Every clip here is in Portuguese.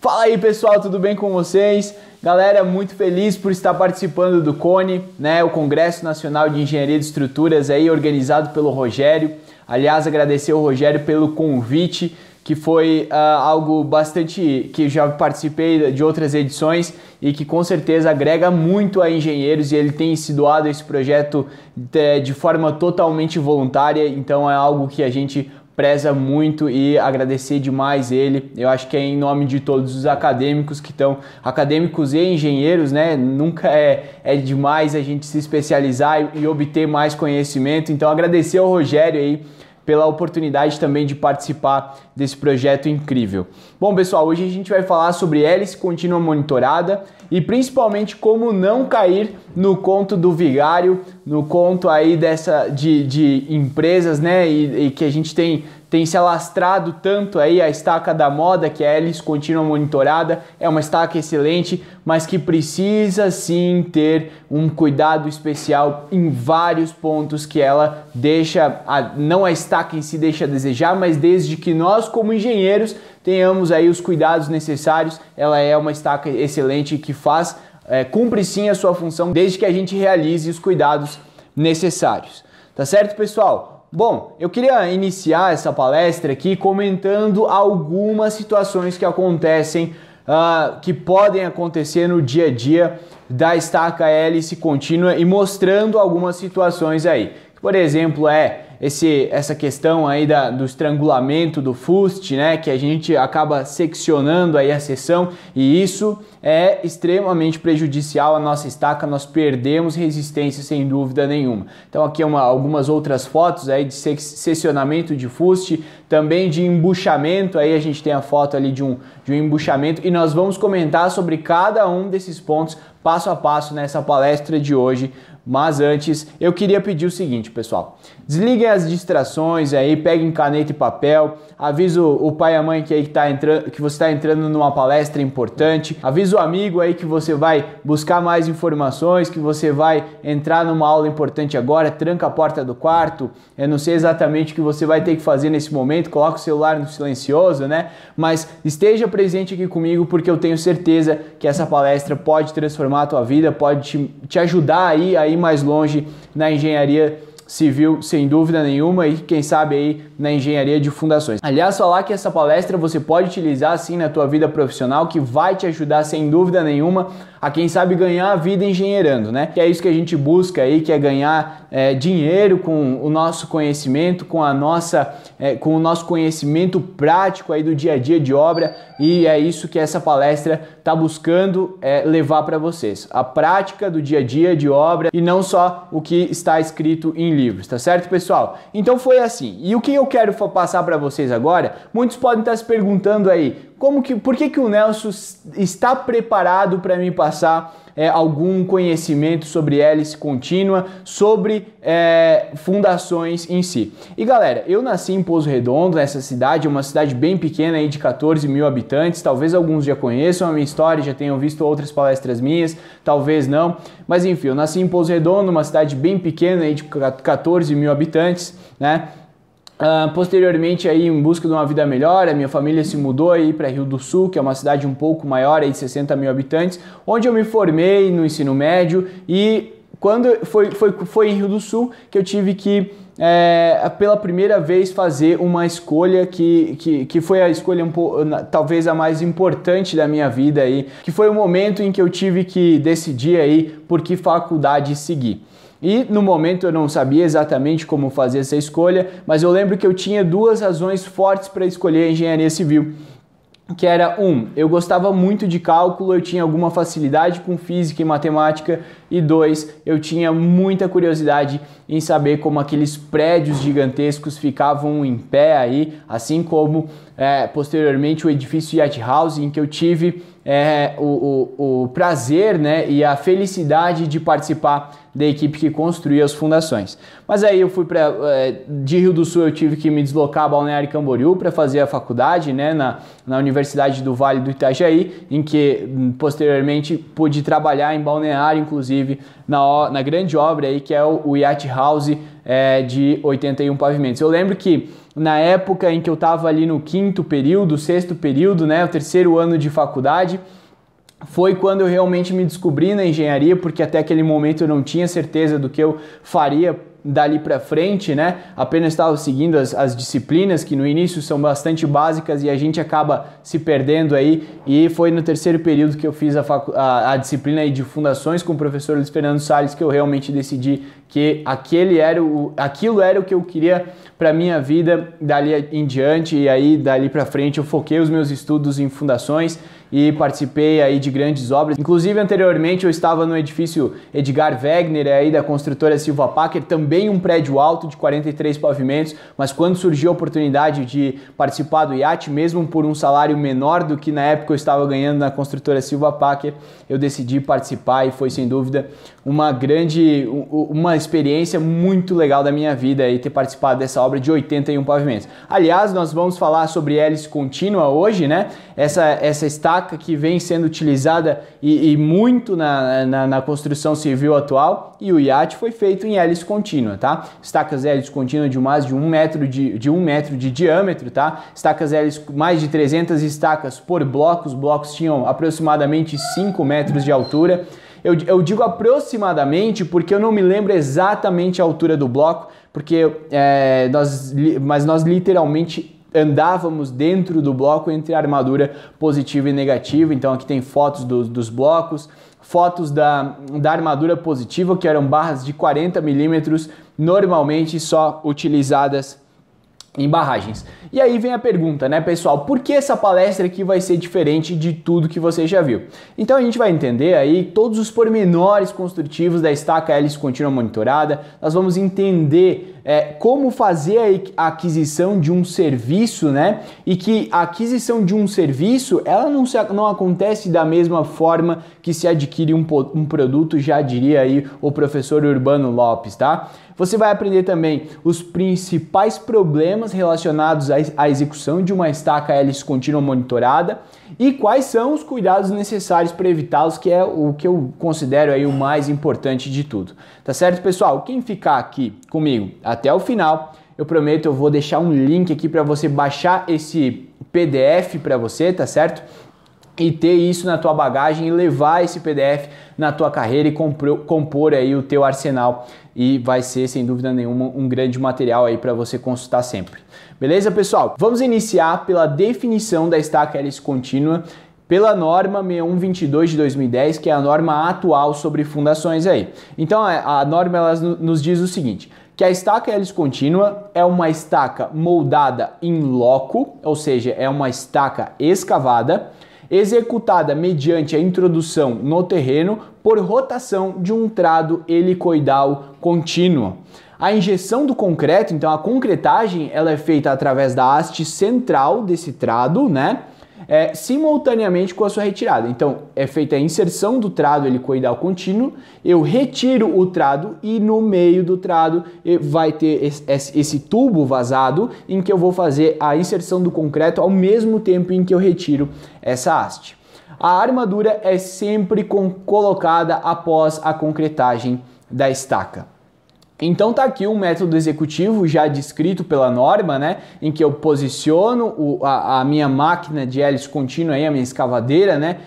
Fala aí pessoal, tudo bem com vocês? Galera, muito feliz por estar participando do CONE, né, o Congresso Nacional de Engenharia de Estruturas aí organizado pelo Rogério. Aliás, agradecer ao Rogério pelo convite, que foi algo bastante que já participei de outras edições e que com certeza agrega muito a engenheiros, e ele tem se doado a esse projeto de forma totalmente voluntária, então é algo que a gente preza muito e agradecer demais ele. Eu acho que é em nome de todos os acadêmicos que estão, acadêmicos e engenheiros, né? Nunca é demais a gente se especializar e obter mais conhecimento. Então agradecer ao Rogério aí pela oportunidade também de participar desse projeto incrível. Bom pessoal, hoje a gente vai falar sobre hélice contínua monitorada e principalmente como não cair no conto do vigário, no conto aí de empresas, né, e que a gente tem se alastrado tanto aí. A estaca da moda, que é a hélice contínua monitorada, é uma estaca excelente, mas que precisa sim ter um cuidado especial em vários pontos que ela deixa, não a estaca em si deixa a desejar, mas desde que nós como engenheiros tenhamos aí os cuidados necessários, ela é uma estaca excelente que cumpre sim a sua função, desde que a gente realize os cuidados necessários. Tá certo, pessoal? Bom, eu queria iniciar essa palestra aqui comentando algumas situações que acontecem, que podem acontecer no dia a dia da estaca hélice contínua e mostrando algumas situações aí. Por exemplo, essa questão aí do estrangulamento do fuste, né, que a gente acaba seccionando aí a seção, e isso é extremamente prejudicial à nossa estaca. Nós perdemos resistência sem dúvida nenhuma. Então aqui algumas outras fotos aí de seccionamento de fuste, também de embuchamento. Aí a gente tem a foto ali de um embuchamento, e nós vamos comentar sobre cada um desses pontos passo a passo nessa palestra de hoje. Mas antes, eu queria pedir o seguinte, pessoal: desliguem as distrações aí, peguem caneta e papel, avisa o pai e a mãe que você está entrando numa palestra importante, avisa o amigo aí que você vai buscar mais informações, que você vai entrar numa aula importante agora, tranca a porta do quarto. Eu não sei exatamente o que você vai ter que fazer nesse momento, coloca o celular no silencioso, né? Mas esteja presente aqui comigo, porque eu tenho certeza que essa palestra pode transformar a tua vida, pode te ajudar a ir mais longe na engenharia civil, sem dúvida nenhuma, e quem sabe aí na engenharia de fundações. Aliás, falar que essa palestra você pode utilizar sim na tua vida profissional, que vai te ajudar sem dúvida nenhuma a, quem sabe, ganhar a vida engenheirando, né? Que é isso que a gente busca aí, que é ganhar dinheiro com o nosso conhecimento, com o nosso conhecimento prático aí do dia a dia de obra, e é isso que essa palestra está buscando levar para vocês, a prática do dia a dia de obra e não só o que está escrito em livros, tá certo, pessoal? Então foi assim. E o que eu quero passar para vocês agora, muitos podem estar se perguntando aí, por que o Nelson está preparado para me passar algum conhecimento sobre hélice contínua, sobre fundações em si. E galera, eu nasci em Pouso Redondo, nessa cidade, uma cidade bem pequena aí de 14 mil habitantes, talvez alguns já conheçam a minha história, já tenham visto outras palestras minhas, talvez não, mas enfim, eu nasci em Pouso Redondo, uma cidade bem pequena aí de 14 mil habitantes, né? Posteriormente, aí, em busca de uma vida melhor, a minha família se mudou aí para Rio do Sul, que é uma cidade um pouco maior, aí de 60 mil habitantes, onde eu me formei no ensino médio. E quando foi em Rio do Sul que eu tive que, pela primeira vez, fazer uma escolha que foi a escolha talvez a mais importante da minha vida aí, que foi o momento em que eu tive que decidir aí por que faculdade seguir. E no momento eu não sabia exatamente como fazer essa escolha, mas eu lembro que eu tinha duas razões fortes para escolher a engenharia civil. Que era eu gostava muito de cálculo, eu tinha alguma facilidade com física e matemática, e 2, eu tinha muita curiosidade em saber como aqueles prédios gigantescos ficavam em pé aí, assim como posteriormente o edifício Yacht House, em que eu tive o prazer, né, e a felicidade de participar da equipe que construía as fundações. Mas aí eu fui de Rio do Sul, eu tive que me deslocar a Balneário Camboriú para fazer a faculdade, né, na Universidade do Vale do Itajaí, em que posteriormente pude trabalhar em Balneário, inclusive na grande obra aí que é o Yacht House de 81 pavimentos. Eu lembro que na época em que eu estava ali no quinto período, sexto período, né, o terceiro ano de faculdade, foi quando eu realmente me descobri na engenharia, porque até aquele momento eu não tinha certeza do que eu faria dali para frente, né? Apenas estava seguindo as disciplinas que no início são bastante básicas e a gente acaba se perdendo aí, e foi no terceiro período que eu fiz a disciplina aí de fundações com o professor Luiz Fernando Salles que eu realmente decidi que aquilo era o que eu queria para minha vida dali em diante, e aí dali para frente eu foquei os meus estudos em fundações e participei aí de grandes obras. Inclusive anteriormente eu estava no edifício Edgar Wegner aí da construtora Silva Packer, também um prédio alto de 43 pavimentos, mas quando surgiu a oportunidade de participar do IAT, mesmo por um salário menor do que na época eu estava ganhando na construtora Silva Packer, eu decidi participar e foi sem dúvida uma experiência muito legal da minha vida aí ter participado dessa obra de 81 pavimentos. Aliás, nós vamos falar sobre hélice contínua hoje, né? Essa estaca que vem sendo utilizada e muito na construção civil atual, e o iate foi feito em hélice contínua, tá? Estacas hélice contínua de mais de 1 metro de diâmetro, tá? Estacas hélice, mais de 300 estacas por bloco, os blocos tinham aproximadamente 5 metros de altura. Eu digo aproximadamente porque eu não me lembro exatamente a altura do bloco, porque nós literalmente andávamos dentro do bloco entre a armadura positiva e negativa. Então aqui tem fotos dos blocos, fotos da armadura positiva, que eram barras de 40 milímetros, normalmente só utilizadas em barragens. E aí vem a pergunta, né, pessoal, por que essa palestra aqui vai ser diferente de tudo que você já viu? Então a gente vai entender aí todos os pormenores construtivos da estaca hélice contínua monitorada, nós vamos entender como fazer a aquisição de um serviço, né, e que a aquisição de um serviço, ela não acontece da mesma forma que se adquire um produto, já diria aí o professor Urbano Lopes, tá? Você vai aprender também os principais problemas relacionados à execução de uma estaca hélice contínua monitorada e quais são os cuidados necessários para evitá-los, que é o que eu considero aí o mais importante de tudo. Tá certo, pessoal? Quem ficar aqui comigo até o final, eu prometo, eu vou deixar um link aqui para você baixar esse PDF para você, tá certo? E ter isso na tua bagagem e levar esse PDF na tua carreira e compor aí o teu arsenal, e vai ser sem dúvida nenhuma um grande material aí para você consultar sempre. Beleza, pessoal? Vamos iniciar pela definição da estaca hélice contínua pela norma 6122 de 2010, que é a norma atual sobre fundações aí. Então a norma ela nos diz o seguinte: que a estaca hélice contínua é uma estaca moldada in loco, ou seja, é uma estaca escavada, executada mediante a introdução no terreno por rotação de um trado helicoidal contínuo. A injeção do concreto, então a concretagem, ela é feita através da haste central desse trado, né? Simultaneamente com a sua retirada. Então é feita a inserção do trado helicoidal contínuo, eu retiro o trado e no meio do trado vai ter esse tubo vazado em que eu vou fazer a inserção do concreto ao mesmo tempo em que eu retiro essa haste. A armadura é sempre colocada após a concretagem da estaca. Então tá aqui um método executivo já descrito pela norma, né, em que eu posiciono a minha máquina de hélice contínua, aí, a minha escavadeira, né,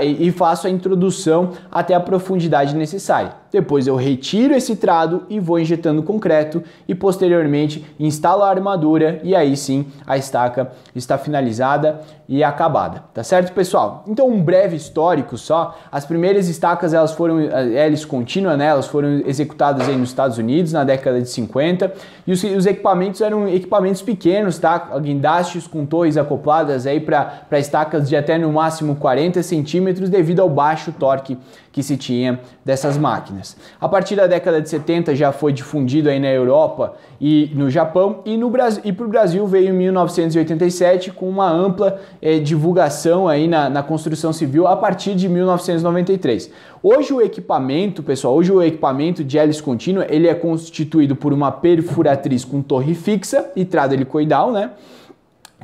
e faço a introdução até a profundidade necessária. Depois eu retiro esse trado e vou injetando concreto e posteriormente instalo a armadura, e aí sim a estaca está finalizada e acabada. Tá certo, pessoal? Então um breve histórico só. As primeiras estacas elas foram hélice contínua, né? Elas foram executadas aí nos Estados Unidos na década de 50 e os equipamentos eram equipamentos pequenos, tá? Guindastes com torres acopladas aí para estacas de até no máximo 40 centímetros devido ao baixo torque que se tinha dessas máquinas. A partir da década de 70 já foi difundido aí na Europa e no Japão, e para o Brasil veio em 1987 com uma ampla divulgação aí na construção civil a partir de 1993. Hoje o equipamento, pessoal, o equipamento de hélice contínua, ele é constituído por uma perfuratriz com torre fixa e trado helicoidal, né?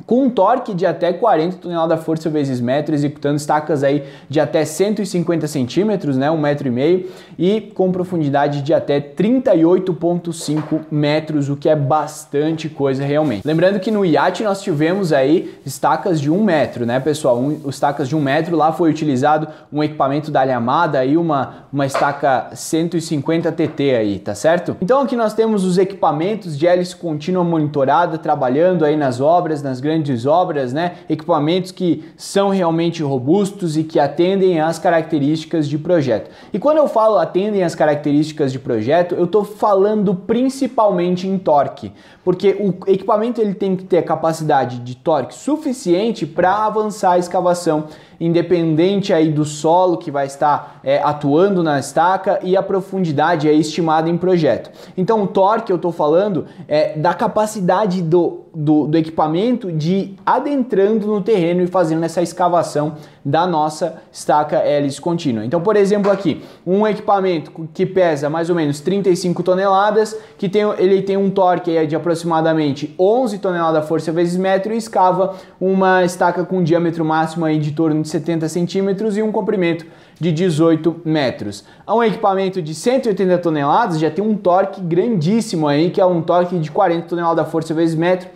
com um torque de até 40 toneladas-força vezes metro, executando estacas aí de até 150 centímetros, né, 1,5 metro, e com profundidade de até 38,5 metros, o que é bastante coisa realmente. Lembrando que no iate nós tivemos aí estacas de 1 metro, né, pessoal? Estacas de 1 metro, lá foi utilizado um equipamento da Yamada, aí uma estaca 150 TT aí, tá certo? Então aqui nós temos os equipamentos de hélice contínua monitorada, trabalhando aí nas obras, nas grandes obras, né? Equipamentos que são realmente robustos e que atendem às características de projeto. E quando eu falo atendem às características de projeto, eu estou falando principalmente em torque, porque o equipamento ele tem que ter a capacidade de torque suficiente para avançar a escavação, independente aí do solo que vai estar atuando na estaca e a profundidade é estimada em projeto. Então o torque eu estou falando da capacidade do equipamento de ir adentrando no terreno e fazendo essa escavação da nossa estaca hélice contínua. Então, por exemplo, aqui, um equipamento que pesa mais ou menos 35 toneladas, ele tem um torque aí de aproximadamente 11 toneladas-força vezes metro e escava uma estaca com diâmetro máximo aí de torno de 70 centímetros e um comprimento de 18 metros. Um equipamento de 180 toneladas já tem um torque grandíssimo aí, que é um torque de 40 toneladas-força vezes metro,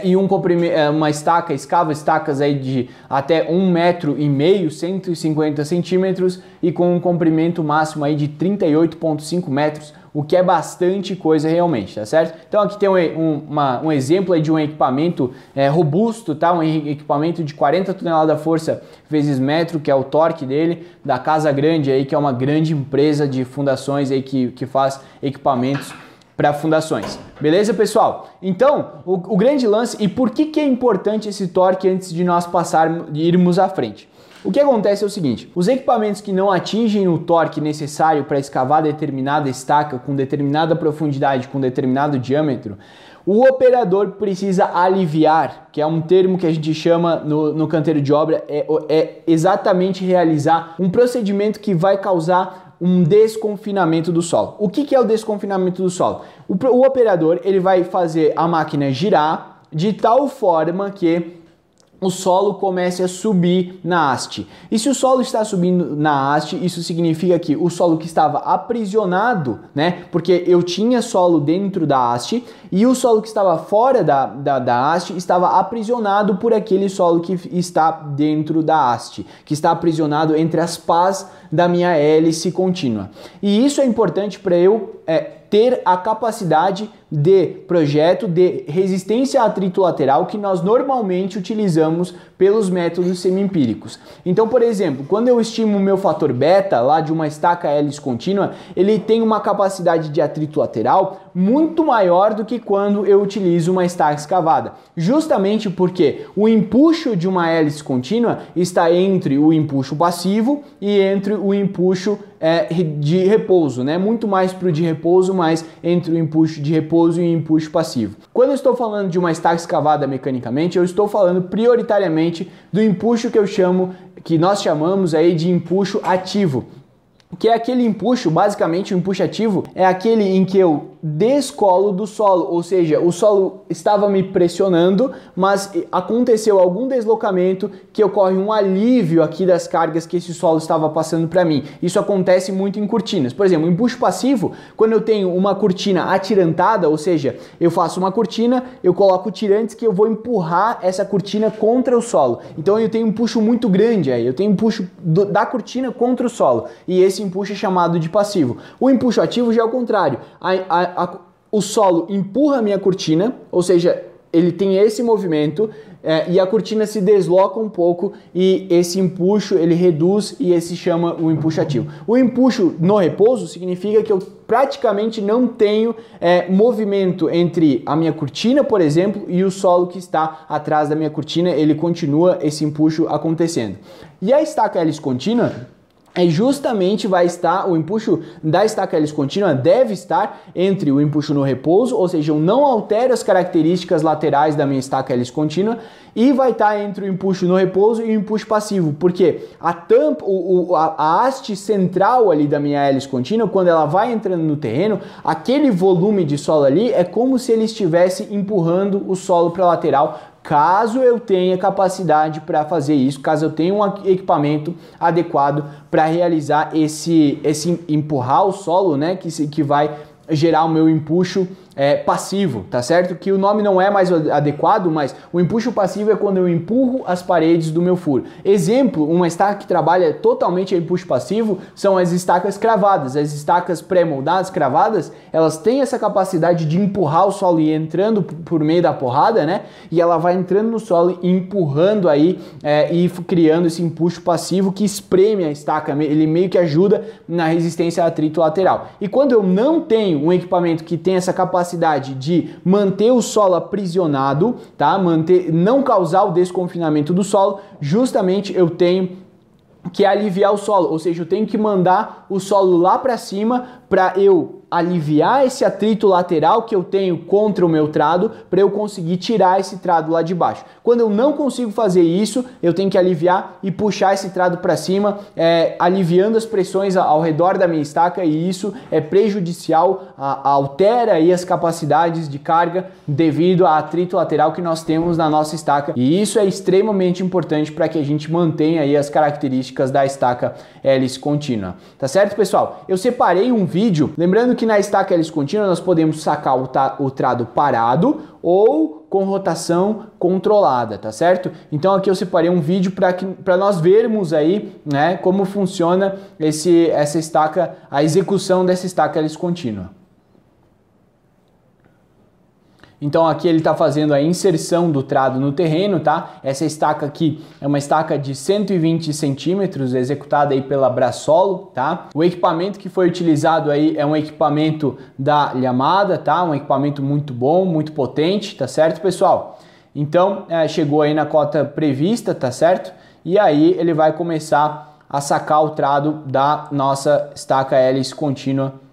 e uma estaca, escava estacas aí de até 1,5 metro, 150 centímetros e com um comprimento máximo aí de 38,5 metros, o que é bastante coisa realmente, tá certo? Então aqui tem um exemplo aí de um equipamento robusto, tá? Um equipamento de 40 toneladas força vezes metro, que é o torque dele, da Casa Grande aí, que é uma grande empresa de fundações aí que faz equipamentos para fundações. Beleza, pessoal? Então, o grande lance, e por que é importante esse torque antes de nós irmos à frente? O que acontece é o seguinte, os equipamentos que não atingem o torque necessário para escavar determinada estaca com determinada profundidade, com determinado diâmetro, o operador precisa aliviar, que é um termo que a gente chama no canteiro de obra, é exatamente realizar um procedimento que vai causar um desconfinamento do solo. O que é o desconfinamento do solo? O operador ele vai fazer a máquina girar de tal forma que o solo comece a subir na haste. E se o solo está subindo na haste, isso significa que o solo que estava aprisionado, né? Porque eu tinha solo dentro da haste e o solo que estava fora da haste estava aprisionado por aquele solo que está dentro da haste, que está aprisionado entre as pás da minha hélice contínua. E isso é importante para eu ter a capacidade de projeto de resistência a atrito lateral que nós normalmente utilizamos pelos métodos semi-empíricos. Então, por exemplo, quando eu estimo o meu fator beta lá de uma estaca hélice contínua, ele tem uma capacidade de atrito lateral muito maior do que quando eu utilizo uma estaca escavada. Justamente porque o empuxo de uma hélice contínua está entre o empuxo passivo e entre o empuxo de repouso, né? Muito mais para o de repouso, mas entre o empuxo de repouso e o empuxo passivo. Quando eu estou falando de uma estaca escavada mecanicamente, eu estou falando prioritariamente do empuxo que nós chamamos aí de empuxo ativo, que é aquele empuxo, basicamente o empuxo ativo é aquele em que eu descolo do solo, ou seja, o solo estava me pressionando, mas aconteceu algum deslocamento que ocorre um alívio aqui das cargas que esse solo estava passando para mim. Isso acontece muito em cortinas. Por exemplo, o empuxo passivo, quando eu tenho uma cortina atirantada, ou seja, eu faço uma cortina, eu coloco tirantes que eu vou empurrar essa cortina contra o solo. Então eu tenho um empuxo muito grande aí, eu tenho um empuxo da cortina contra o solo, e esse empuxo é chamado de passivo. O empuxo ativo já é o contrário. O solo empurra a minha cortina, ou seja, ele tem esse movimento e a cortina se desloca um pouco e esse empuxo ele reduz e esse chama o empuxo ativo. O empuxo no repouso significa que eu praticamente não tenho movimento entre a minha cortina, por exemplo, e o solo que está atrás da minha cortina, ele continua esse empuxo acontecendo. E a estaca hélice contínua justamente vai estar, o empuxo da estaca hélice contínua deve estar entre o empuxo no repouso, ou seja, eu não altero as características laterais da minha estaca hélice contínua, e vai estar entre o empuxo no repouso e o empuxo passivo, porque a haste central ali da minha hélice contínua, quando ela vai entrando no terreno, aquele volume de solo ali é como se ele estivesse empurrando o solo para a lateral, caso eu tenha capacidade para fazer isso, caso eu tenha um equipamento adequado para realizar esse empurrar o solo, né, que vai gerar o meu empuxo passivo, tá certo? Que o nome não é mais adequado, mas o empuxo passivo é quando eu empurro as paredes do meu furo. Exemplo, uma estaca que trabalha totalmente a empuxo passivo são as estacas cravadas. As estacas pré-moldadas cravadas, elas têm essa capacidade de empurrar o solo e entrando por meio da porrada, né? E ela vai entrando no solo e empurrando aí e criando esse empuxo passivo que espreme a estaca, ele meio que ajuda na resistência a atrito lateral. E quando eu não tenho um equipamento que tem essa capacidade de manter o solo aprisionado, tá? Não causar o desconfinamento do solo, justamente eu tenho que aliviar o solo, ou seja, eu tenho que mandar o solo lá para cima para eu aliviar esse atrito lateral que eu tenho contra o meu trado, para eu conseguir tirar esse trado lá de baixo. Quando eu não consigo fazer isso, eu tenho que aliviar e puxar esse trado para cima, aliviando as pressões ao redor da minha estaca, e isso é prejudicial, altera aí as capacidades de carga devido ao atrito lateral que nós temos na nossa estaca, e isso é extremamente importante para que a gente mantenha aí as características da estaca hélice contínua. Tá certo, pessoal? Eu separei um vídeo, lembrando que na estaca hélice contínua nós podemos sacar o trado parado ou com rotação controlada, tá certo? Então aqui eu separei um vídeo para nós vermos aí, né, como funciona essa estaca, a execução dessa estaca hélice contínua. Então aqui ele está fazendo a inserção do trado no terreno, tá? Essa estaca aqui é uma estaca de 120 centímetros, executada aí pela Brasolo, tá? O equipamento que foi utilizado aí é um equipamento da Yamada, tá? Um equipamento muito bom, muito potente, tá certo, pessoal? Então chegou aí na cota prevista, tá certo? E aí ele vai começar a sacar o trado da nossa estaca hélice contínua.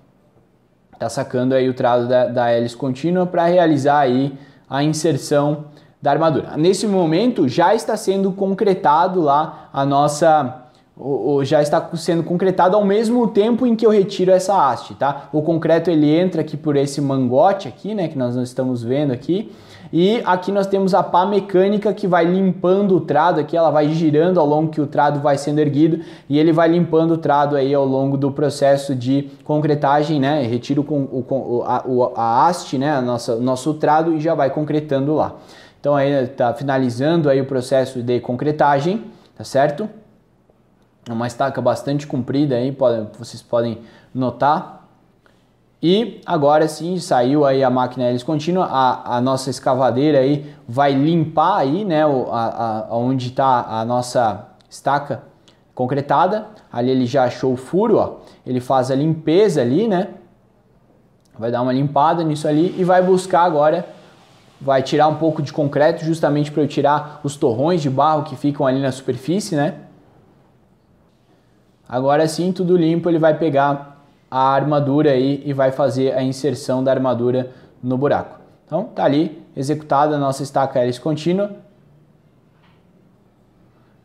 Tá sacando aí o trado da hélice contínua para realizar aí a inserção da armadura. Nesse momento já está sendo concretado lá a nossa... já está sendo concretado ao mesmo tempo em que eu retiro essa haste, tá? O concreto ele entra aqui por esse mangote aqui, né, que nós não estamos vendo aqui. E aqui nós temos a pá mecânica que vai limpando o trado aqui, ela vai girando ao longo que o trado vai sendo erguido e ele vai limpando o trado aí ao longo do processo de concretagem, né? Retiro a haste, né? Nosso trado e já vai concretando lá. Então aí tá finalizando aí o processo de concretagem, tá certo? É uma estaca bastante comprida aí, vocês podem notar. E agora sim, saiu aí a máquina hélice contínua, a nossa escavadeira aí vai limpar aí, né, onde está a nossa estaca concretada. Ali ele já achou o furo, ó, ele faz a limpeza ali, né, vai dar uma limpada nisso ali e vai buscar agora, vai tirar um pouco de concreto justamente para eu tirar os torrões de barro que ficam ali na superfície, né. Agora sim, tudo limpo, ele vai pegar a armadura aí e vai fazer a inserção da armadura no buraco. Então tá ali executada a nossa estaca hélice contínua.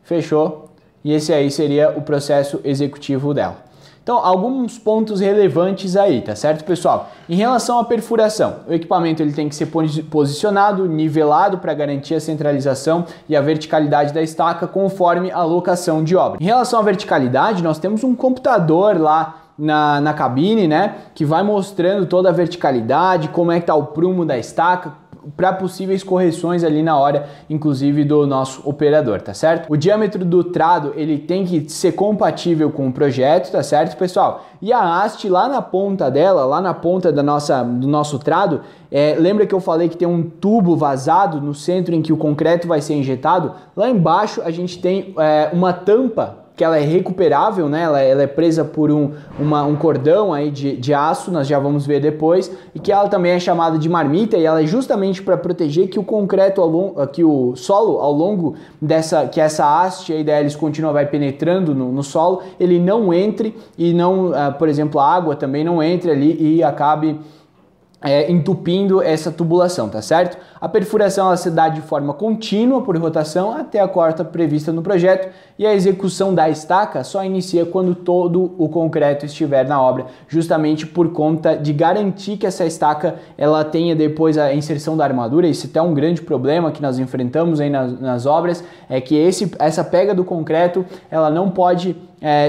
Fechou. E esse aí seria o processo executivo dela. Então, alguns pontos relevantes aí, tá certo, pessoal? Em relação à perfuração, o equipamento ele tem que ser posicionado, nivelado para garantir a centralização e a verticalidade da estaca conforme a locação de obra. Em relação à verticalidade, nós temos um computador lá na cabine, né, que vai mostrando toda a verticalidade, como é que tá o prumo da estaca, para possíveis correções ali na hora, inclusive do nosso operador, tá certo? O diâmetro do trado, ele tem que ser compatível com o projeto, tá certo, pessoal? E a haste lá na ponta dela, lá na ponta do nosso trado, lembra que eu falei que tem um tubo vazado no centro em que o concreto vai ser injetado? Lá embaixo a gente tem uma tampa que ela é recuperável, né? Ela é presa por um cordão aí de aço, nós já vamos ver depois, e que ela também é chamada de marmita, e ela é justamente para proteger que o concreto, que o solo ao longo que essa haste aí da hélice contínua vai penetrando no solo, ele não entre e não, por exemplo, a água também não entre ali e acabe entupindo essa tubulação, tá certo? A perfuração ela se dá de forma contínua por rotação até a cota prevista no projeto e a execução da estaca só inicia quando todo o concreto estiver na obra, justamente por conta de garantir que essa estaca ela tenha depois a inserção da armadura. Isso até é um grande problema que nós enfrentamos aí nas obras, é que essa pega do concreto ela não pode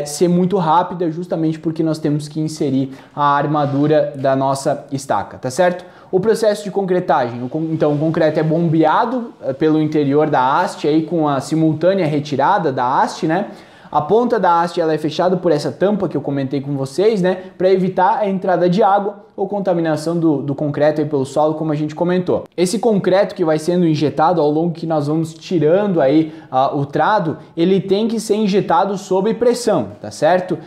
ser muito rápida, justamente porque nós temos que inserir a armadura da nossa estaca, tá certo? O processo de concretagem, então o concreto é bombeado pelo interior da haste aí com a simultânea retirada da haste, né? A ponta da haste ela é fechada por essa tampa que eu comentei com vocês, né? Para evitar a entrada de água ou contaminação do concreto aí pelo solo, como a gente comentou. Esse concreto que vai sendo injetado ao longo que nós vamos tirando aí o trado, ele tem que ser injetado sob pressão, tá certo?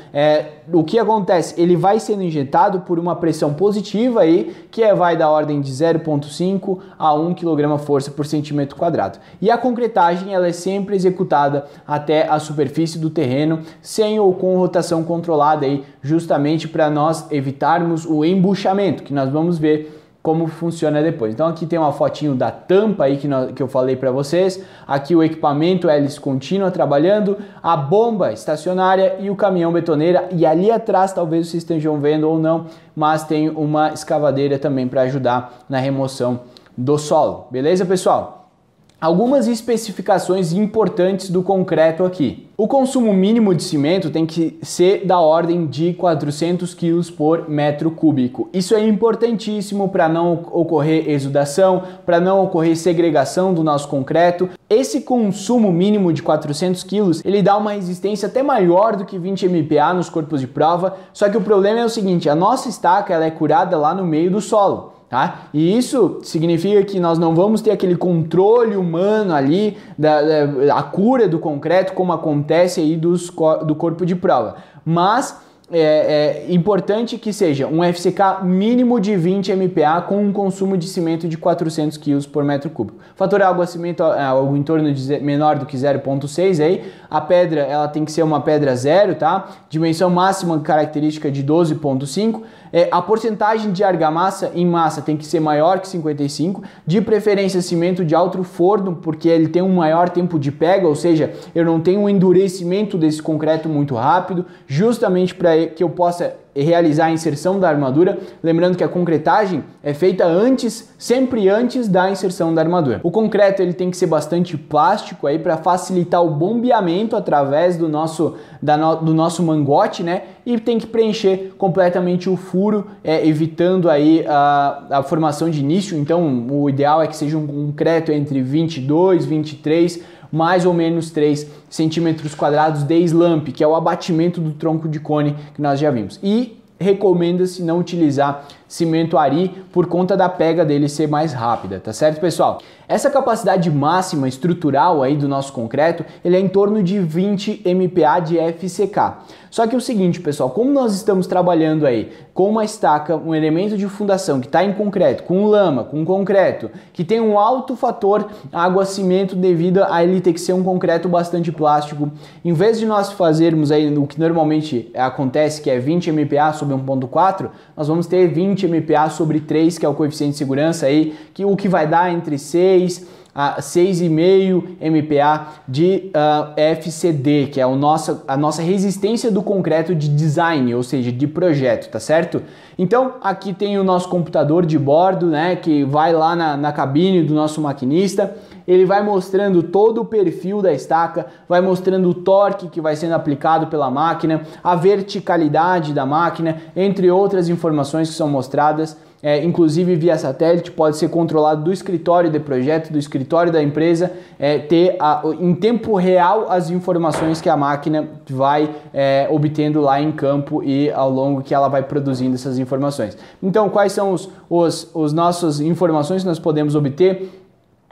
O que acontece? Ele vai sendo injetado por uma pressão positiva aí, que vai da ordem de 0,5 a 1 kg/força por centímetro quadrado. E a concretagem ela é sempre executada até a superfície do terreno, sem ou com rotação controlada aí, justamente para nós evitarmos o embuchamento, que nós vamos ver como funciona depois. Então aqui tem uma fotinho da tampa aí que eu falei para vocês, aqui o equipamento hélice contínua trabalhando, a bomba estacionária e o caminhão betoneira, e ali atrás talvez vocês estejam vendo ou não, mas tem uma escavadeira também para ajudar na remoção do solo. Beleza, pessoal? Algumas especificações importantes do concreto aqui. O consumo mínimo de cimento tem que ser da ordem de 400 kg por metro cúbico. Isso é importantíssimo para não ocorrer exudação, para não ocorrer segregação do nosso concreto. Esse consumo mínimo de 400 kg, ele dá uma resistência até maior do que 20 MPa nos corpos de prova, só que o problema é o seguinte, a nossa estaca ela é curada lá no meio do solo. Tá? E isso significa que nós não vamos ter aquele controle humano ali da cura do concreto como acontece aí do corpo de prova, mas é importante que seja um FCK mínimo de 20 MPa com um consumo de cimento de 400 kg por metro cúbico. Fator água-cimento algo em torno de menor do que 0,6 aí. A pedra ela tem que ser uma pedra zero, tá? Dimensão máxima característica de 12,5. A porcentagem de argamassa em massa tem que ser maior que 55, de preferência cimento de alto forno, porque ele tem um maior tempo de pega, ou seja, eu não tenho um endurecimento desse concreto muito rápido, justamente para que eu possa realizar a inserção da armadura, lembrando que a concretagem é feita sempre antes da inserção da armadura. O concreto ele tem que ser bastante plástico aí para facilitar o bombeamento através do nosso mangote, né? E tem que preencher completamente o furo, evitando aí a formação de início. Então, o ideal é que seja um concreto entre 22, 23, mais ou menos 3 centímetros quadrados de slump, que é o abatimento do tronco de cone que nós já vimos. E recomenda-se não utilizar cimento ari por conta da pega dele ser mais rápida, tá certo, pessoal? Essa capacidade máxima estrutural aí do nosso concreto, ele é em torno de 20 MPa de FCK. Só que é o seguinte, pessoal, como nós estamos trabalhando aí com uma estaca, um elemento de fundação que está em concreto, com lama, com concreto, que tem um alto fator água-cimento devido a ele ter que ser um concreto bastante plástico, em vez de nós fazermos aí o que normalmente acontece, que é 20 MPa sobre 1.4, nós vamos ter 20 MPa sobre 3, que é o coeficiente de segurança aí, o que vai dar entre 6 a 6,5 MPa de FCD, que é a nossa resistência do concreto de design, ou seja, de projeto, tá certo? Então, aqui tem o nosso computador de bordo, né, que vai lá na cabine do nosso maquinista, ele vai mostrando todo o perfil da estaca, vai mostrando o torque que vai sendo aplicado pela máquina, a verticalidade da máquina, entre outras informações que são mostradas, inclusive via satélite, pode ser controlado do escritório de projeto, do escritório da empresa, ter em tempo real as informações que a máquina vai obtendo lá em campo e ao longo que ela vai produzindo essas informações. Então, quais são os nossas informações que nós podemos obter?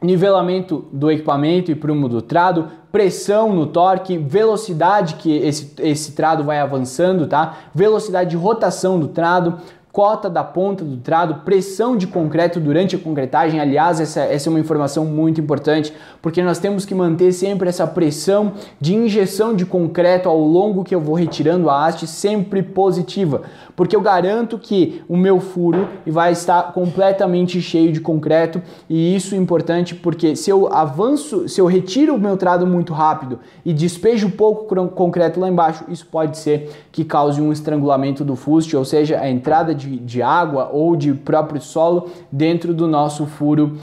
Nivelamento do equipamento e prumo do trado, pressão no torque, velocidade que esse trado vai avançando, tá? Velocidade de rotação do trado, cota da ponta do trado, pressão de concreto durante a concretagem. Aliás, essa é uma informação muito importante, porque nós temos que manter sempre essa pressão de injeção de concreto ao longo que eu vou retirando a haste sempre positiva, porque eu garanto que o meu furo vai estar completamente cheio de concreto, e isso é importante porque se eu avanço, se eu retiro o meu trado muito rápido e despejo pouco concreto lá embaixo, isso pode ser que cause um estrangulamento do fuste, ou seja, a entrada de água ou de próprio solo dentro do nosso furo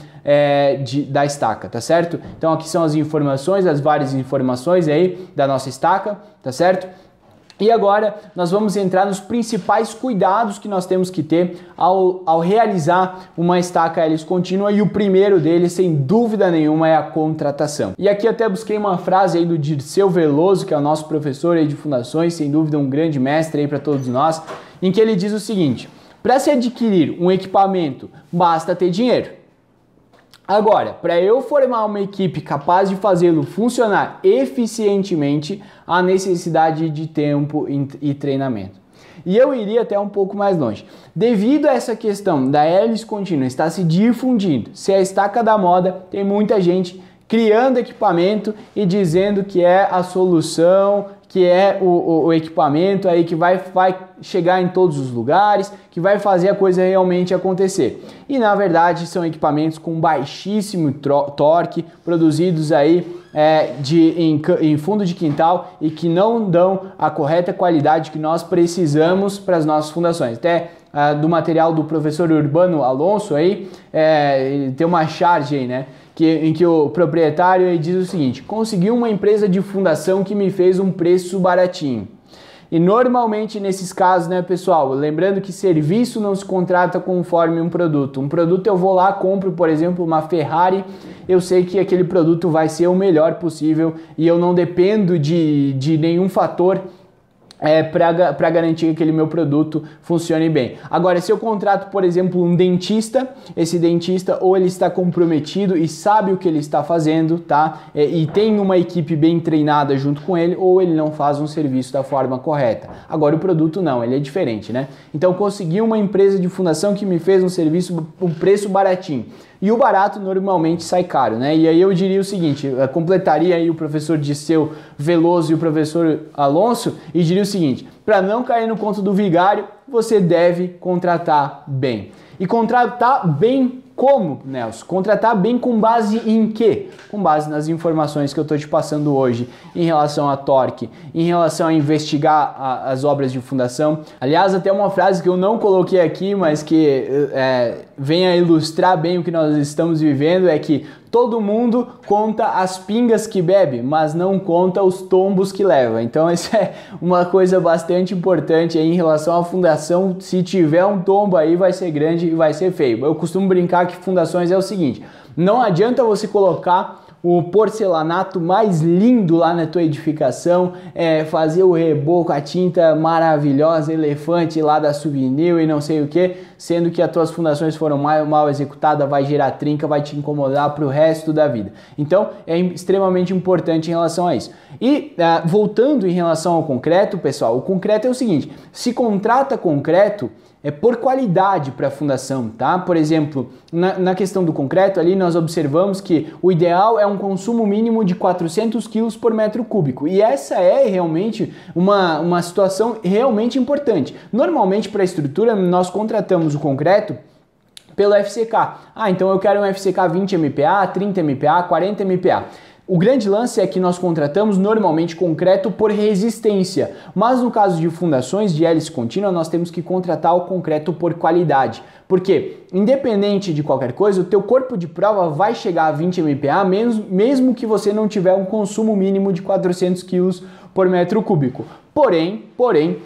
da estaca, tá certo? Então aqui são as informações, as várias informações aí da nossa estaca, tá certo? E agora nós vamos entrar nos principais cuidados que nós temos que ter ao realizar uma estaca hélice contínua, e o primeiro deles, sem dúvida nenhuma, é a contratação. E aqui até busquei uma frase aí do Dirceu Veloso, que é o nosso professor aí de fundações, sem dúvida um grande mestre aí para todos nós, em que ele diz o seguinte: para se adquirir um equipamento, basta ter dinheiro. Agora, para eu formar uma equipe capaz de fazê-lo funcionar eficientemente, há necessidade de tempo e treinamento. E eu iria até um pouco mais longe. Devido a essa questão da hélice contínua estar se difundindo, se a estaca da moda, tem muita gente criando equipamento e dizendo que é a solução, que é o equipamento aí que vai chegar em todos os lugares, que vai fazer a coisa realmente acontecer. E na verdade são equipamentos com baixíssimo torque, produzidos aí em fundo de quintal, e que não dão a correta qualidade que nós precisamos para as nossas fundações. Até do material do professor Urbano Alonso aí, tem uma charge aí, né? Em que o proprietário diz o seguinte: consegui uma empresa de fundação que me fez um preço baratinho. E normalmente nesses casos, né, pessoal, lembrando que serviço não se contrata conforme um produto. Um produto eu vou lá, compro, por exemplo, uma Ferrari, eu sei que aquele produto vai ser o melhor possível e eu não dependo de nenhum fator para garantir que aquele meu produto funcione bem. Agora, se eu contrato, por exemplo, um dentista, esse dentista ou ele está comprometido e sabe o que ele está fazendo, tá? E tem uma equipe bem treinada junto com ele, ou ele não faz um serviço da forma correta. Agora, o produto não, ele é diferente, né? Então, consegui uma empresa de fundação que me fez um serviço, um preço baratinho. E o barato normalmente sai caro, né? E aí eu diria o seguinte, eu completaria aí o professor Dirceu Veloso e o professor Alonso e diria o seguinte: para não cair no conto do vigário, você deve contratar bem. E contratar bem como, Nelson? Contratar bem com base em quê? Com base nas informações que eu estou te passando hoje em relação a torque, em relação a investigar as obras de fundação. Aliás, até uma frase que eu não coloquei aqui, mas que vem a ilustrar bem o que nós estamos vivendo, é que todo mundo conta as pingas que bebe, mas não conta os tombos que leva. Então isso é uma coisa bastante importante aí em relação à fundação. Se tiver um tombo aí, vai ser grande e vai ser feio. Eu costumo brincar que fundações é o seguinte: não adianta você colocar o porcelanato mais lindo lá na tua edificação, fazer o reboco, a tinta maravilhosa, elefante lá da Souvenir e não sei o que, sendo que as tuas fundações foram mal executadas, vai gerar trinca, vai te incomodar pro resto da vida. Então é extremamente importante em relação a isso. E voltando em relação ao concreto, pessoal, o concreto é o seguinte: se contrata concreto por qualidade para a fundação, tá? Por exemplo, na questão do concreto ali nós observamos que o ideal é um consumo mínimo de 400 kg por metro cúbico, e essa é realmente uma situação realmente importante. Normalmente para a estrutura nós contratamos o concreto pelo FCK. Então eu quero um FCK 20 MPa, 30 MPa, 40 MPa. O grande lance é que nós contratamos normalmente concreto por resistência, mas no caso de fundações de hélice contínua nós temos que contratar o concreto por qualidade, porque independente de qualquer coisa, o teu corpo de prova vai chegar a 20 MPa mesmo que você não tiver um consumo mínimo de 400 kg por metro cúbico. Porém,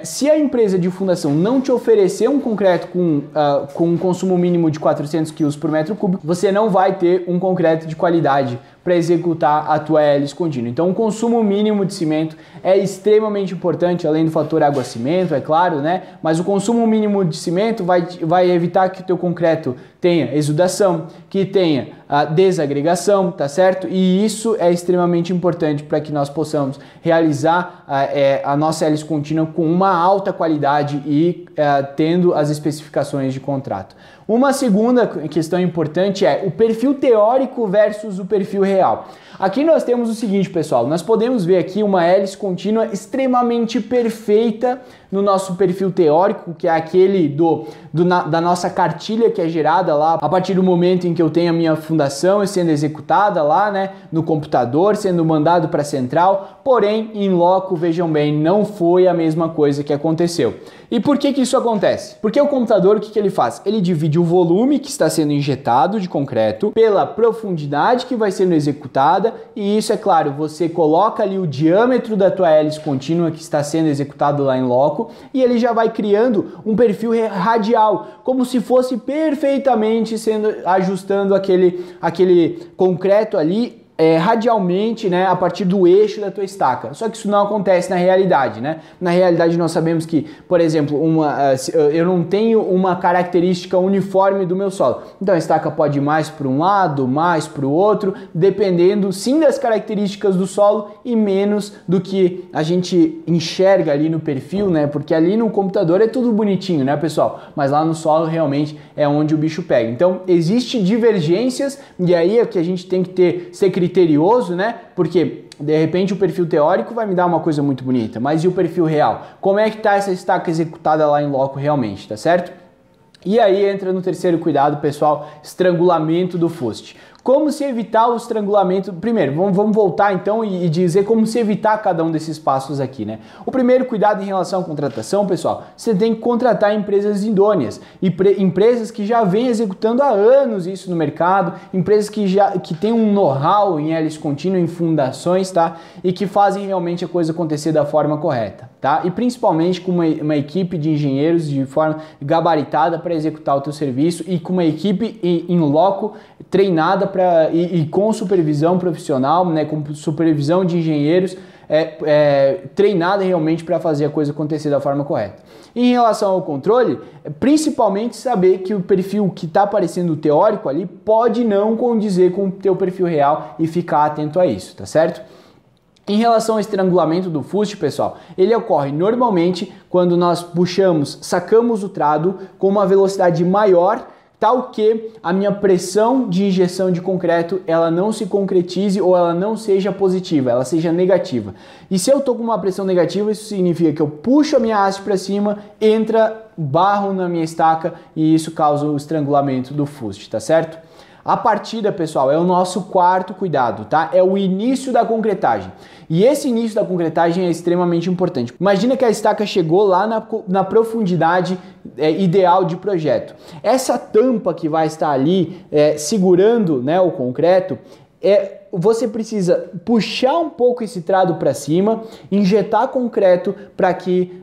se a empresa de fundação não te oferecer um concreto com um consumo mínimo de 400 kg por metro cúbico, você não vai ter um concreto de qualidade para executar a tua hélice contínua. Então o consumo mínimo de cimento é extremamente importante, além do fator água-cimento, é claro, né? Mas o consumo mínimo de cimento vai evitar que o teu concreto tenha exudação, que tenha a desagregação, tá certo? E isso é extremamente importante para que nós possamos realizar a nossa hélice contínua com uma alta qualidade e tendo as especificações de contrato. Uma segunda questão importante é o perfil teórico versus o perfil real. Aqui nós temos o seguinte, pessoal, nós podemos ver aqui uma hélice contínua extremamente perfeita no nosso perfil teórico, que é aquele da nossa cartilha que é gerada lá a partir do momento em que eu tenho a minha fundação sendo executada lá, né, no computador, sendo mandado para a central, porém, em loco, vejam bem, não foi a mesma coisa que aconteceu. E por que isso acontece? Porque o computador, o que ele faz? Ele divide o volume que está sendo injetado de concreto pela profundidade que vai sendo executada, e isso, é claro, você coloca ali o diâmetro da tua hélice contínua que está sendo executado lá em loco, e ele já vai criando um perfil radial, como se fosse perfeitamente ajustando aquele concreto ali radialmente, né, a partir do eixo da tua estaca. Só que isso não acontece na realidade, né? Na realidade nós sabemos que, por exemplo, eu não tenho uma característica uniforme do meu solo. Então a estaca pode ir mais para um lado, mais para o outro, dependendo sim das características do solo e menos do que a gente enxerga ali no perfil, né? Porque ali no computador é tudo bonitinho, né, pessoal? Mas lá no solo realmente é onde o bicho pega. Então existem divergências e aí é que a gente tem que ser criterioso, né? Porque de repente o perfil teórico vai me dar uma coisa muito bonita, mas e o perfil real? Como é que tá essa estaca executada lá em loco realmente, tá certo? E aí entra no terceiro cuidado, pessoal, estrangulamento do fuste. Como se evitar o estrangulamento? Primeiro, vamos voltar então e dizer como se evitar cada um desses passos aqui, né? O primeiro cuidado em relação à contratação, pessoal, você tem que contratar empresas idôneas, empresas que já vêm executando há anos isso no mercado, empresas que têm um know-how em hélice contínua, em fundações, tá? E que fazem realmente a coisa acontecer da forma correta, tá? E principalmente com uma equipe de engenheiros de forma gabaritada para executar o teu serviço e com uma equipe em loco treinada e com supervisão profissional, né, com supervisão de engenheiros treinada realmente para fazer a coisa acontecer da forma correta. Em relação ao controle, principalmente saber que o perfil que está aparecendo teórico ali pode não condizer com o teu perfil real e ficar atento a isso, tá certo? Em relação ao estrangulamento do fuste, pessoal, ele ocorre normalmente quando nós sacamos o trado com uma velocidade maior, tal que a minha pressão de injeção de concreto ela não se concretize ou ela não seja positiva, ela seja negativa. E se eu estou com uma pressão negativa, isso significa que eu puxo a minha haste para cima, entra barro na minha estaca e isso causa o estrangulamento do fuste, tá certo? A partida, pessoal, é o nosso quarto cuidado, tá? É o início da concretagem. E esse início da concretagem é extremamente importante. Imagina que a estaca chegou lá na profundidade ideal de projeto. Essa tampa que vai estar ali segurando, né, o concreto, você precisa puxar um pouco esse trado para cima, injetar concreto para que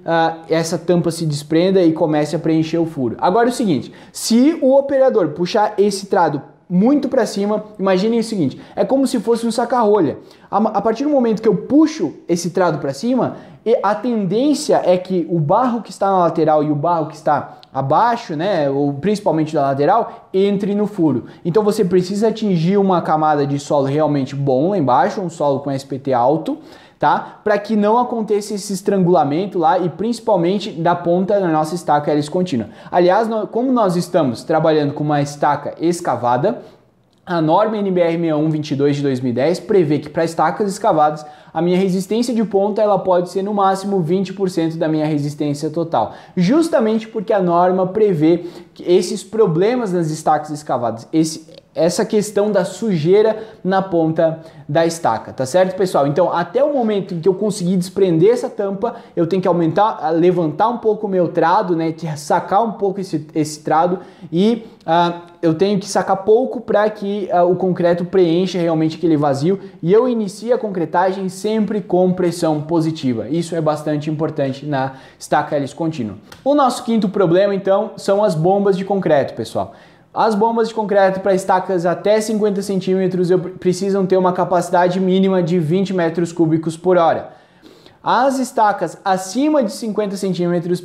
essa tampa se desprenda e comece a preencher o furo. Agora é o seguinte, se o operador puxar esse trado muito para cima, imaginem o seguinte, é como se fosse um saca-rolha. A partir do momento que eu puxo esse trado para cima, a tendência é que o barro que está na lateral e o barro que está abaixo, né, ou principalmente da lateral, entre no furo. Então você precisa atingir uma camada de solo realmente bom lá embaixo, um solo com SPT alto, tá? Para que não aconteça esse estrangulamento lá e principalmente da ponta da nossa estaca hélice contínua. Aliás, como nós estamos trabalhando com uma estaca escavada, a norma NBR 6122 de 2010 prevê que para estacas escavadas a minha resistência de ponta ela pode ser no máximo 20% da minha resistência total, justamente porque a norma prevê que esses problemas nas estacas escavadas, essa questão da sujeira na ponta da estaca, tá certo, pessoal? Então, até o momento em que eu conseguir desprender essa tampa, eu tenho que levantar um pouco o meu trado, né, sacar um pouco esse trado e eu tenho que sacar pouco para que o concreto preencha realmente aquele vazio e eu inicio a concretagem sempre com pressão positiva. Isso é bastante importante na estaca hélice contínua. O nosso quinto problema, então, são as bombas de concreto, pessoal. As bombas de concreto para estacas até 50 centímetros precisam ter uma capacidade mínima de 20 metros cúbicos por hora. As estacas acima de 50 centímetros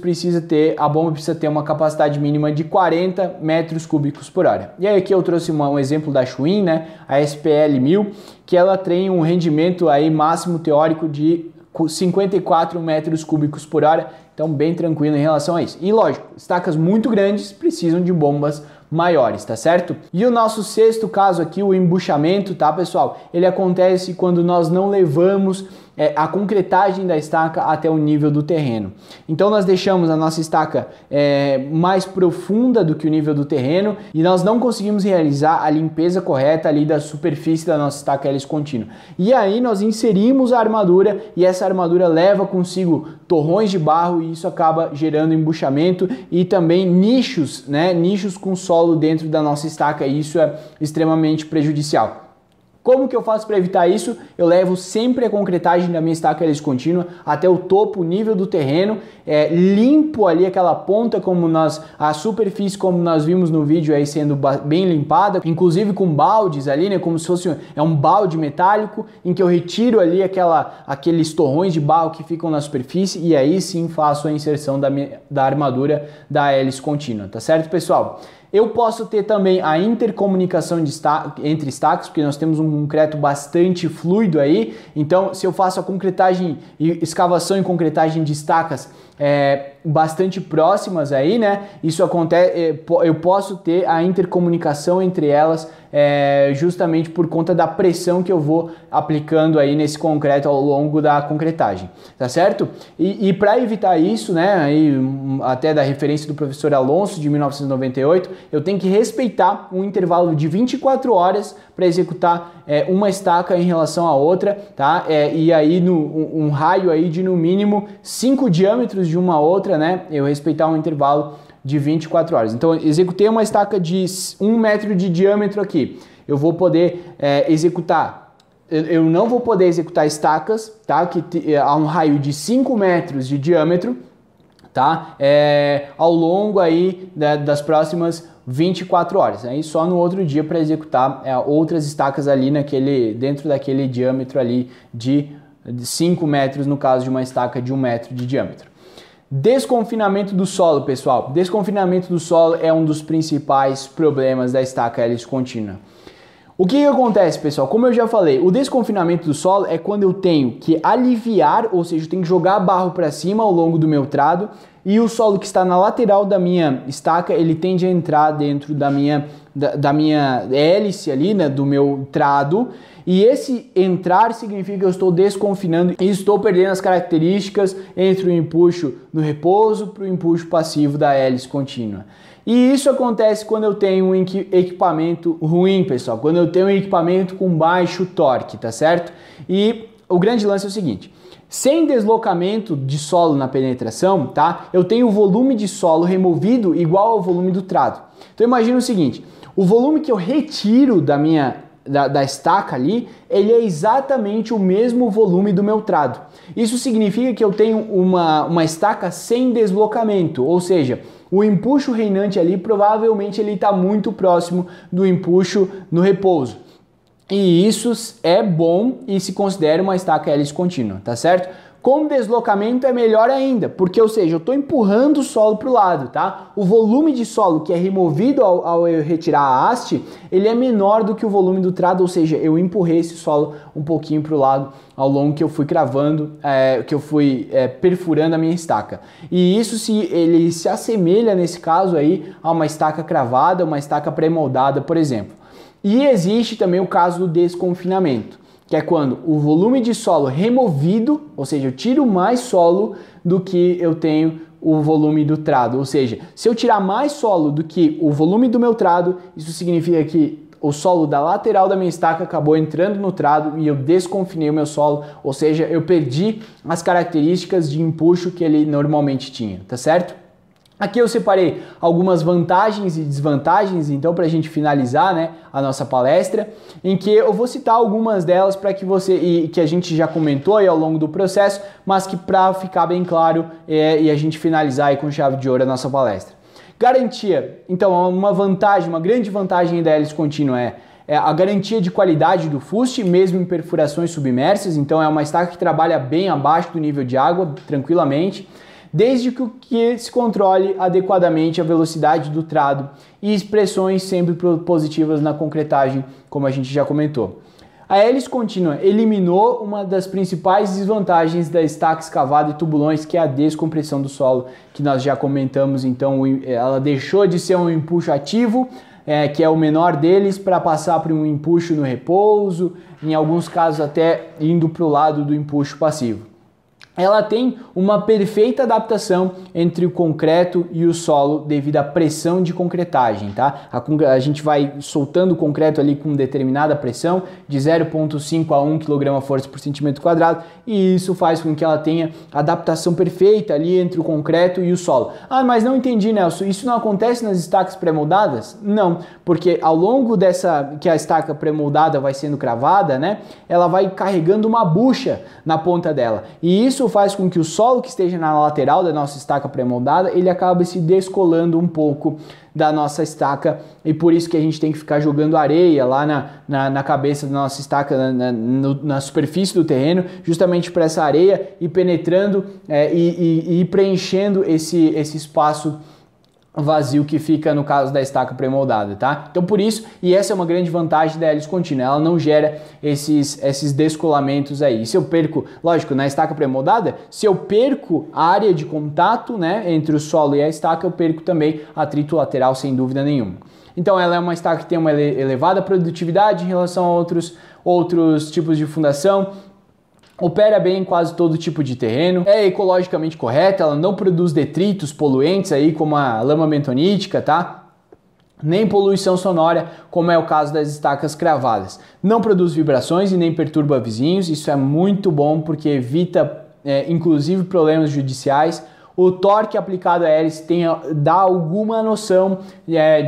a bomba precisa ter uma capacidade mínima de 40 metros cúbicos por hora. E aí aqui eu trouxe um exemplo da Schwinn, né, a SPL 1000, que ela tem um rendimento aí máximo teórico de 54 metros cúbicos por hora, então bem tranquilo em relação a isso. E lógico, estacas muito grandes precisam de bombas maiores, tá certo? E o nosso sexto caso aqui, o embuchamento, tá, pessoal? Ele acontece quando nós não levamos a concretagem da estaca até o nível do terreno. Então nós deixamos a nossa estaca mais profunda do que o nível do terreno e nós não conseguimos realizar a limpeza correta ali da superfície da nossa estaca hélice contínua. E aí nós inserimos a armadura e essa armadura leva consigo torrões de barro e isso acaba gerando embuchamento e também nichos, né? Nichos com solo dentro da nossa estaca e isso é extremamente prejudicial. Como que eu faço para evitar isso? Eu levo sempre a concretagem da minha estaca hélice contínua até o topo, o nível do terreno, limpo ali aquela ponta a superfície como nós vimos no vídeo aí sendo bem limpada, inclusive com baldes ali, né, como se fosse um balde metálico em que eu retiro ali aqueles torrões de barro que ficam na superfície e aí sim faço a inserção da armadura da hélice contínua, tá certo, pessoal? Eu posso ter também a intercomunicação entre estacas, porque nós temos um concreto bastante fluido aí. Então, se eu faço a concretagem e escavação e concretagem de estacas bastante próximas aí, né? Isso acontece, eu posso ter a intercomunicação entre elas justamente por conta da pressão que eu vou aplicando aí nesse concreto ao longo da concretagem, tá certo? E para evitar isso, né? Aí, até da referência do professor Alonso de 1998, eu tenho que respeitar um intervalo de 24 horas para executar uma estaca em relação à outra, tá? E aí um raio aí de no mínimo 5 diâmetros de uma outra, né? Eu respeitar um intervalo de 24 horas. Então, executei uma estaca de 1 metro de diâmetro aqui. Eu vou poder executar. Eu não vou poder executar estacas, tá? Que há um raio de 5 metros de diâmetro, tá? Ao longo aí das próximas 24 horas. Aí só no outro dia para executar outras estacas ali dentro daquele diâmetro ali de 5 metros, no caso de uma estaca de 1 metro de diâmetro. Desconfinamento do solo, pessoal. Desconfinamento do solo é um dos principais problemas da estaca hélice contínua. O que acontece, pessoal? Como eu já falei, o desconfinamento do solo é quando eu tenho que aliviar, ou seja, eu tenho que jogar barro para cima ao longo do meu trado e o solo que está na lateral da minha estaca, ele tende a entrar dentro da minha hélice ali, né, do meu trado. E esse entrar significa que eu estou desconfinando e estou perdendo as características entre o empuxo no repouso para o empuxo passivo da hélice contínua. E isso acontece quando eu tenho um equipamento ruim, pessoal, quando eu tenho um equipamento com baixo torque, tá certo? E o grande lance é o seguinte: sem deslocamento de solo na penetração, tá? Eu tenho o volume de solo removido igual ao volume do trado. Então imagina o seguinte: o volume que eu retiro da estaca ali, ele é exatamente o mesmo volume do meu trado. Isso significa que eu tenho uma estaca sem deslocamento, ou seja, o empuxo reinante ali provavelmente ele está muito próximo do empuxo no repouso. E isso é bom e se considera uma estaca hélice contínua, tá certo? Com deslocamento é melhor ainda, porque, ou seja, eu estou empurrando o solo para o lado, tá? O volume de solo que é removido ao eu retirar a haste, ele é menor do que o volume do trado, ou seja, eu empurrei esse solo um pouquinho para o lado ao longo que eu fui cravando, que eu fui perfurando a minha estaca. E isso ele se assemelha, nesse caso aí, a uma estaca cravada, uma estaca pré-moldada, por exemplo. E existe também o caso do desconfinamento, que é quando o volume de solo removido, ou seja, eu tiro mais solo do que eu tenho o volume do trado. Ou seja, se eu tirar mais solo do que o volume do meu trado, isso significa que o solo da lateral da minha estaca acabou entrando no trado e eu desconfinei o meu solo, ou seja, eu perdi as características de empuxo que ele normalmente tinha, tá certo? Aqui eu separei algumas vantagens e desvantagens, então, para a gente finalizar, né, a nossa palestra, em que eu vou citar algumas delas para que que a gente já comentou aí ao longo do processo, mas que para ficar bem claro e a gente finalizar aí com chave de ouro a nossa palestra. Garantia, então uma vantagem, uma grande vantagem da hélice contínua é a garantia de qualidade do fuste, mesmo em perfurações submersas, então é uma estaca que trabalha bem abaixo do nível de água, tranquilamente, desde que se controle adequadamente a velocidade do trado e pressões sempre positivas na concretagem, como a gente já comentou. A hélice contínua eliminou uma das principais desvantagens da estaca escavada e tubulões, que é a descompressão do solo, que nós já comentamos. Então ela deixou de ser um empuxo ativo, que é o menor deles, para passar para um empuxo no repouso, em alguns casos até indo para o lado do empuxo passivo. Ela tem uma perfeita adaptação entre o concreto e o solo devido à pressão de concretagem, tá? A gente vai soltando o concreto ali com determinada pressão de 0,5 a 1 kgfm por centímetro quadrado, e isso faz com que ela tenha adaptação perfeita ali entre o concreto e o solo. Ah, mas não entendi, Nelson, isso não acontece nas estacas pré-moldadas? Não, porque ao longo que a estaca pré-moldada vai sendo cravada, né, ela vai carregando uma bucha na ponta dela, e isso faz com que o solo que esteja na lateral da nossa estaca pré-moldada, ele acabe se descolando um pouco da nossa estaca, e por isso que a gente tem que ficar jogando areia lá na cabeça da nossa estaca, na superfície do terreno, justamente para essa areia ir penetrando e preenchendo esse espaço vazio que fica no caso da estaca pré-moldada, tá? Então por isso, e essa é uma grande vantagem da hélice contínua, ela não gera esses descolamentos aí. E se eu perco, lógico, na estaca pré-moldada, se eu perco a área de contato, né, entre o solo e a estaca, eu perco também atrito lateral, sem dúvida nenhuma. Então ela é uma estaca que tem uma elevada produtividade em relação a outros tipos de fundação, opera bem em quase todo tipo de terreno, é ecologicamente correta, ela não produz detritos, poluentes aí como a lama bentonítica, tá? Nem poluição sonora, como é o caso das estacas cravadas. Não produz vibrações e nem perturba vizinhos, isso é muito bom porque evita inclusive problemas judiciais. O torque aplicado à hélice dá alguma noção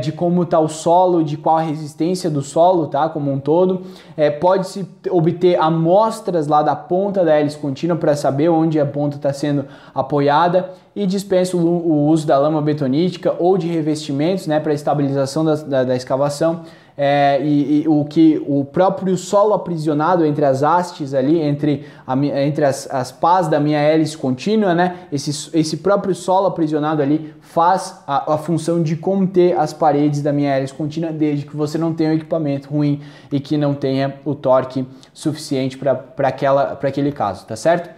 de como está o solo, de qual a resistência do solo, tá, como um todo. Pode-se obter amostras lá da ponta da hélice contínua para saber onde a ponta está sendo apoiada, e dispensa o uso da lama betonítica ou de revestimentos, né, para estabilização da escavação. O próprio solo aprisionado entre as hastes ali, entre as pás da minha hélice contínua, né? Esse próprio solo aprisionado ali faz a função de conter as paredes da minha hélice contínua, desde que você não tenha um equipamento ruim e que não tenha o torque suficiente para aquele caso, tá certo?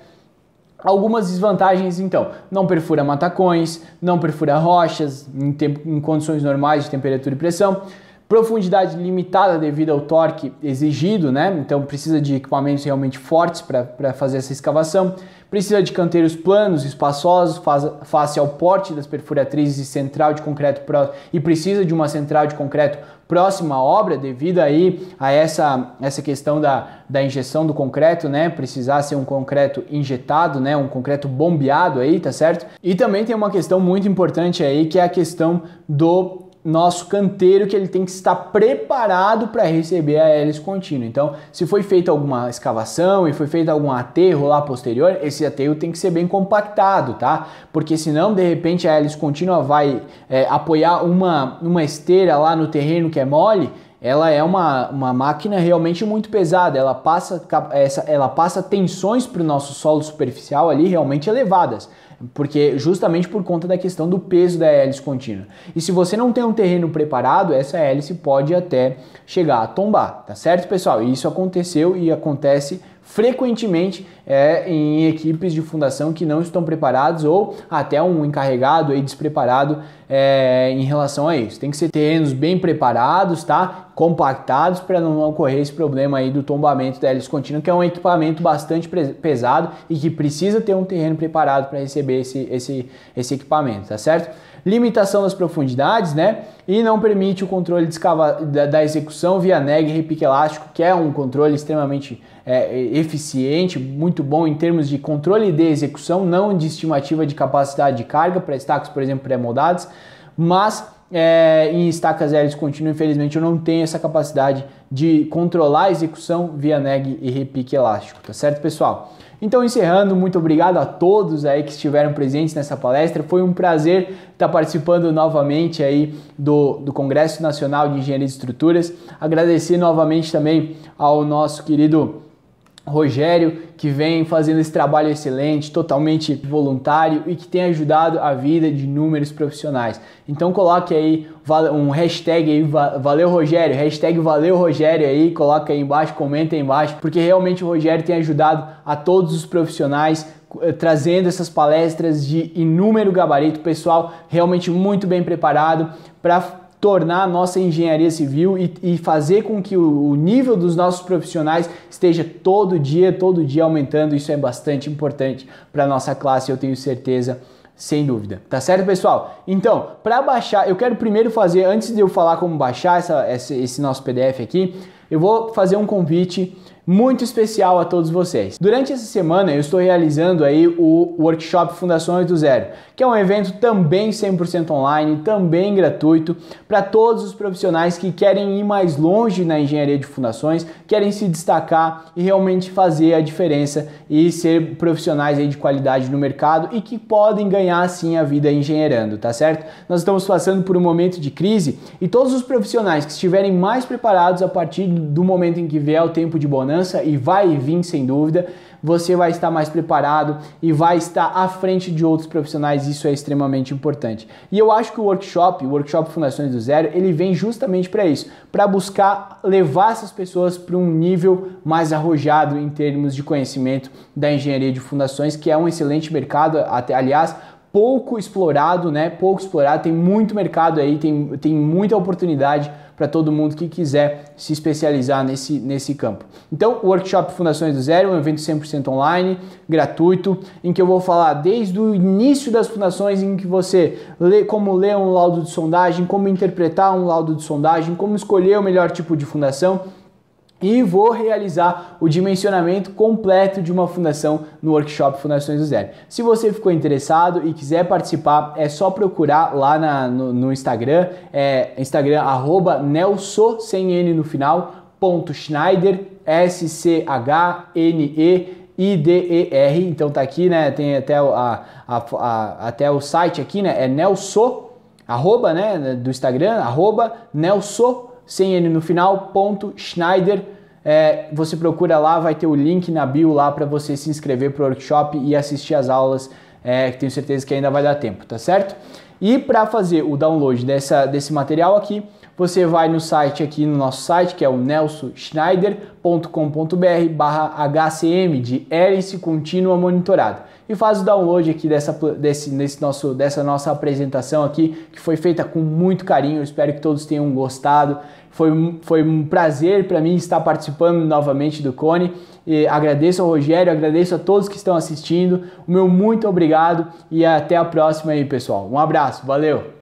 Algumas desvantagens, então: não perfura matacões, não perfura rochas em condições normais de temperatura e pressão, profundidade limitada devido ao torque exigido, né? Então precisa de equipamentos realmente fortes para fazer essa escavação, precisa de canteiros planos, espaçosos, face ao porte das perfuratrizes e central de concreto e precisa de uma central de concreto próxima à obra, devido aí a essa questão da injeção do concreto, né? Precisar ser um concreto injetado, né? Um concreto bombeado aí, tá certo? E também tem uma questão muito importante aí, que é a questão do nosso canteiro, que ele tem que estar preparado para receber a hélice contínua. Então, se foi feita alguma escavação e foi feito algum aterro lá posterior, esse aterro tem que ser bem compactado, tá? Porque senão, de repente, a hélice contínua vai apoiar uma esteira lá no terreno que é mole. Ela é uma máquina realmente muito pesada, ela passa tensões para o nosso solo superficial ali realmente elevadas, porque justamente por conta da questão do peso da hélice contínua. E se você não tem um terreno preparado, essa hélice pode até chegar a tombar, tá certo, pessoal? E isso aconteceu e acontece frequentemente em equipes de fundação que não estão preparados, ou até um encarregado aí despreparado em relação a isso. Tem que ser terrenos bem preparados, tá? Compactados, para não ocorrer esse problema aí do tombamento da hélice contínua, que é um equipamento bastante pesado e que precisa ter um terreno preparado para receber esse equipamento, tá certo? Limitação das profundidades, né? E não permite o controle da execução via neg e repique elástico, que é um controle extremamente eficiente, muito bom em termos de controle de execução, não de estimativa de capacidade de carga para estacas, por exemplo, pré-moldadas, mas em estacas hélice contínua, infelizmente, eu não tenho essa capacidade de controlar a execução via neg e repique elástico, tá certo, pessoal? Então, encerrando, muito obrigado a todos aí que estiveram presentes nessa palestra. Foi um prazer estar participando novamente aí do Congresso Nacional de Engenharia de Estruturas. Agradecer novamente também ao nosso querido Rogério, que vem fazendo esse trabalho excelente, totalmente voluntário e que tem ajudado a vida de inúmeros profissionais. Então coloque aí um hashtag aí, valeu Rogério, hashtag valeu Rogério aí, coloca aí embaixo, comenta aí embaixo, porque realmente o Rogério tem ajudado a todos os profissionais, trazendo essas palestras de inúmero gabarito, pessoal realmente muito bem preparado para tornar a nossa engenharia civil e fazer com que o nível dos nossos profissionais esteja todo dia aumentando. Isso é bastante importante para a nossa classe, eu tenho certeza, sem dúvida. Tá certo, pessoal? Então, para baixar, eu quero primeiro fazer, antes de eu falar como baixar esse nosso PDF aqui, eu vou fazer um convite muito especial a todos vocês. Durante essa semana eu estou realizando aí o workshop Fundações do Zero, que é um evento também 100% online, também gratuito, para todos os profissionais que querem ir mais longe na engenharia de fundações, querem se destacar e realmente fazer a diferença e ser profissionais aí de qualidade no mercado e que podem ganhar sim a vida engenheirando, tá certo? Nós estamos passando por um momento de crise e todos os profissionais que estiverem mais preparados a partir do momento em que vier o tempo de bonança, e vai vir sem dúvida, você vai estar mais preparado e vai estar à frente de outros profissionais, isso é extremamente importante. E eu acho que o workshop Fundações do Zero, ele vem justamente para isso, para buscar levar essas pessoas para um nível mais arrojado em termos de conhecimento da engenharia de fundações, que é um excelente mercado, aliás, pouco explorado, né? Pouco explorado, tem muito mercado aí, tem muita oportunidade para todo mundo que quiser se especializar nesse campo. Então, o Workshop Fundações do Zero é um evento 100% online, gratuito, em que eu vou falar desde o início das fundações, em que você lê como ler um laudo de sondagem, como interpretar um laudo de sondagem, como escolher o melhor tipo de fundação, e vou realizar o dimensionamento completo de uma fundação no workshop Fundações do Zero. Se você ficou interessado e quiser participar, é só procurar lá no Instagram, Instagram @nelso, sem N no final, .schneider, SCHNEIDER, então tá aqui, né, tem até o site aqui, né, é nelso, né, do Instagram, @nelso, sem N no final, .schneider. Você procura lá, vai ter o link na bio lá para você se inscrever para o workshop e assistir as aulas, que tenho certeza que ainda vai dar tempo, tá certo? E para fazer o download desse material aqui, você vai no site aqui, no nosso site, que é o nelsoschneider.com.br/HCM, de hélice contínua monitorada. E faz o download aqui dessa nossa apresentação aqui, que foi feita com muito carinho. Eu espero que todos tenham gostado. Foi um prazer para mim estar participando novamente do Cone. E agradeço ao Rogério, agradeço a todos que estão assistindo. O meu muito obrigado e até a próxima aí, pessoal. Um abraço, valeu!